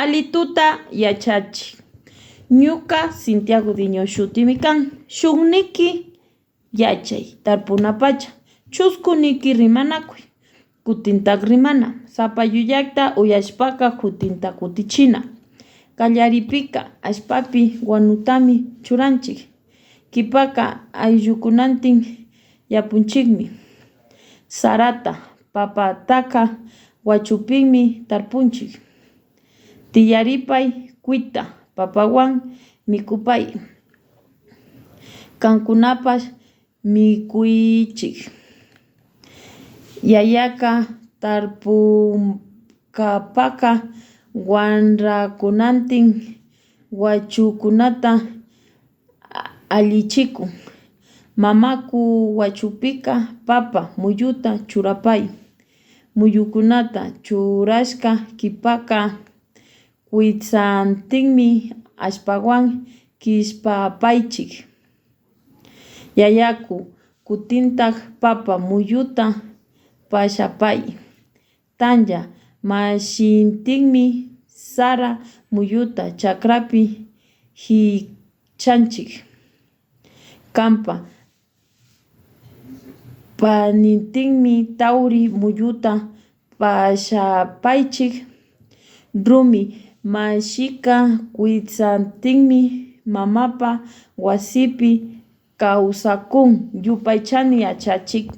Alituta yachachik. Ñuka Santiago Diño shutimi kan. Shukniki yachay tarpunapacha. Chuskuniki rimanakuy. Kutintak rimana. Sapallullakta uyashpaka kutinta kutichina. Kallaripika ashpapi wanutami churanchik. Kipaka ayllukunantin yapunchikmi. Sarata papataka wachupinmi tarpunchik. Tiyaripay kuita papawan mikupay. Kankunapash mikuychik. Yayaka tarpunkapaka wanrakunantin wachukunata allichikun. Mamaku wachupika papa muyuta churapay. Muyukunata churashka kipaka kuitsantinmi ashpawan kishpapaychik. Yayaku kutintak papa muyuta pashapay. Tanya mashintinmi sara muyuta chakrapi hichanchik. Kampa panintinmi tawri muyuta pashapaychik. Rumi mashika kuitsantinmi mamapa wasipi kawsakun. Yupaychani yachachik.